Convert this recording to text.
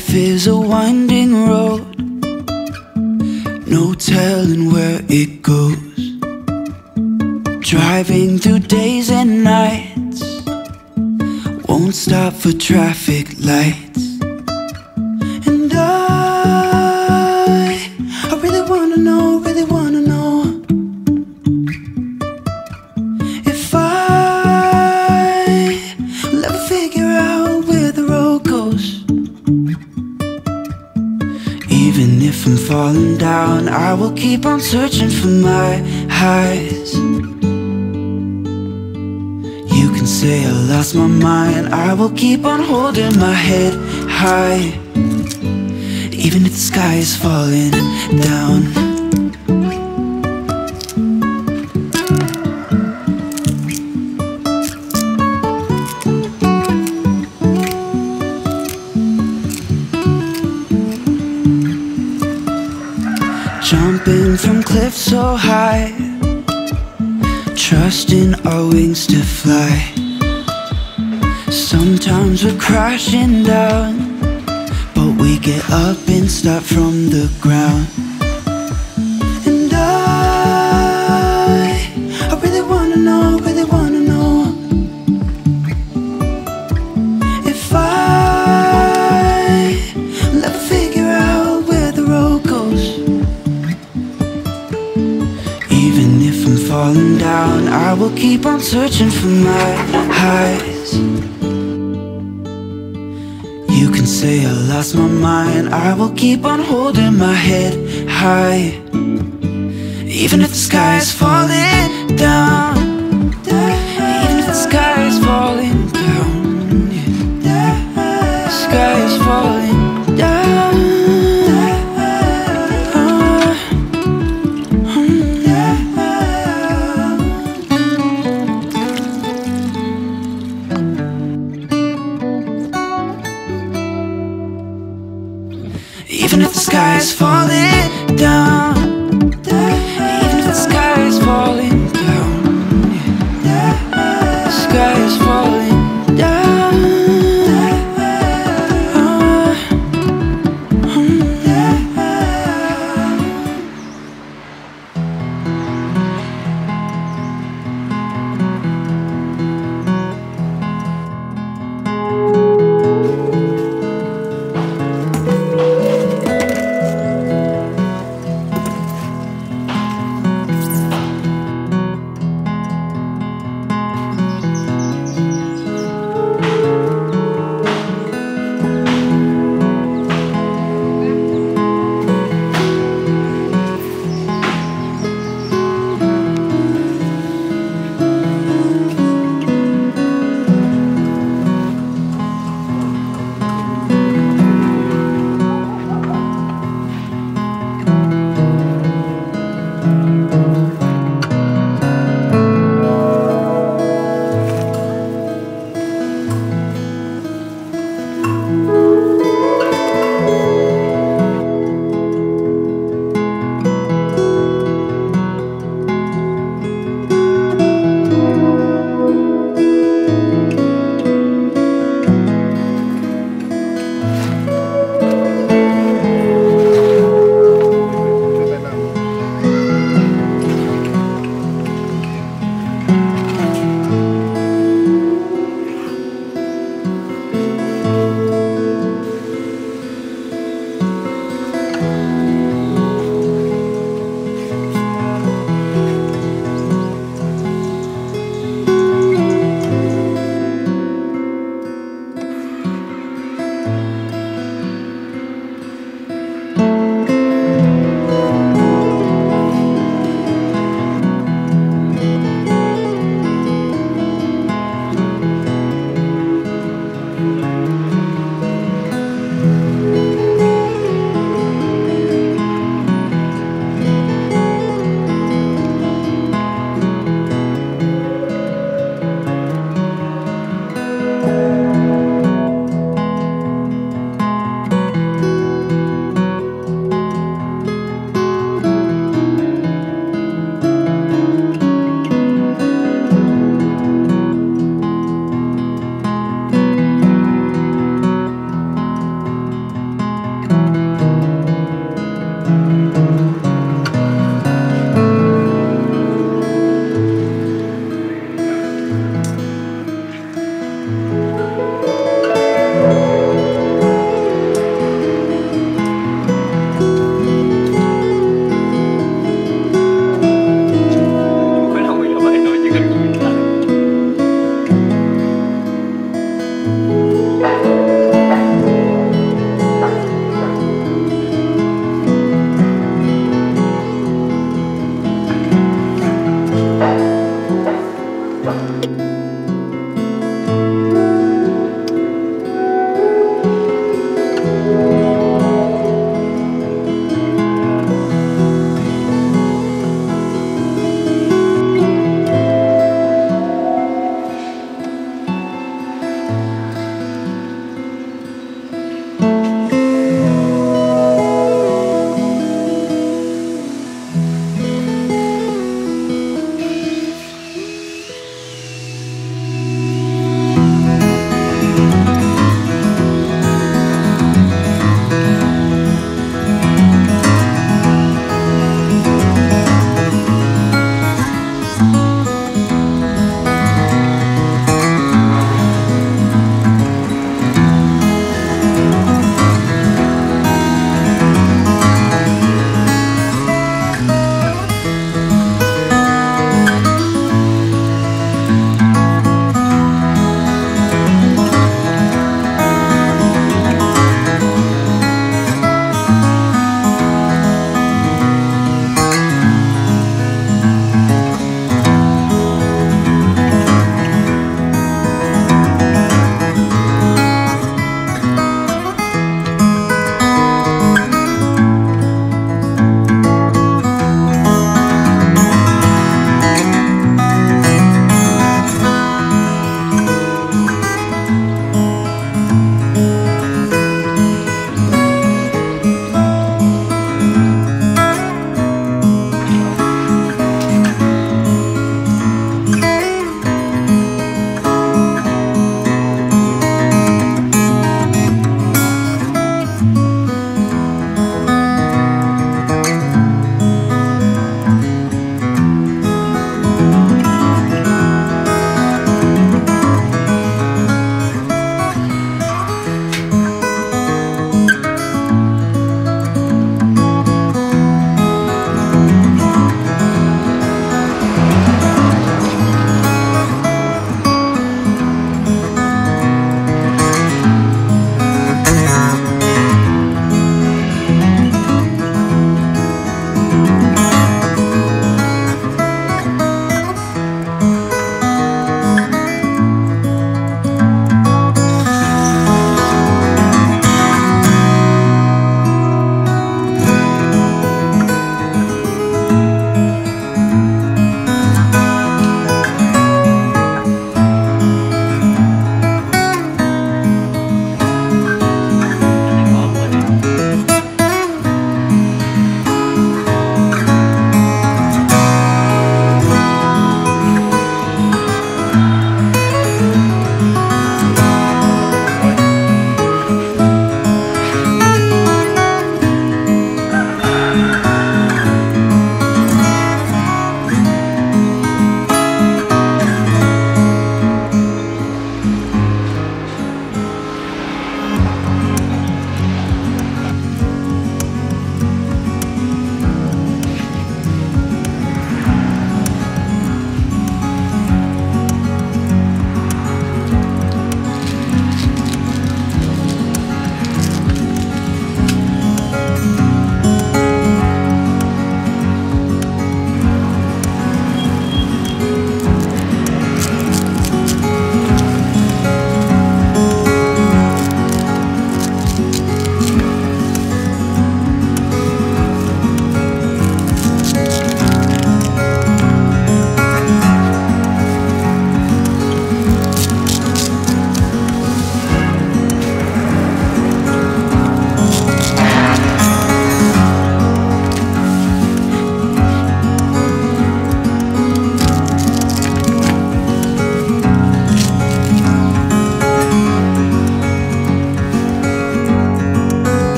Life is a winding road, no telling where it goes. Driving through days and nights, won't stop for traffic lights. And I really wanna know, really wanna know if I'll ever figure out where the road goes. Even if I'm falling down, I will keep on searching for my highs. You can say I lost my mind, I will keep on holding my head high. Even if the sky is falling down. Jumping from cliffs so high, trusting our wings to fly. Sometimes we're crashing down, but we get up and start from the ground. And I really wanna know, really wanna know if I'll ever figure out where the road goes. Even if I'm falling down, I will keep on searching for my highs. You can say I lost my mind, I will keep on holding my head high. Even if the sky is falling down, even if the sky is falling down, yeah. The sky is falling down. Even if the sky is falling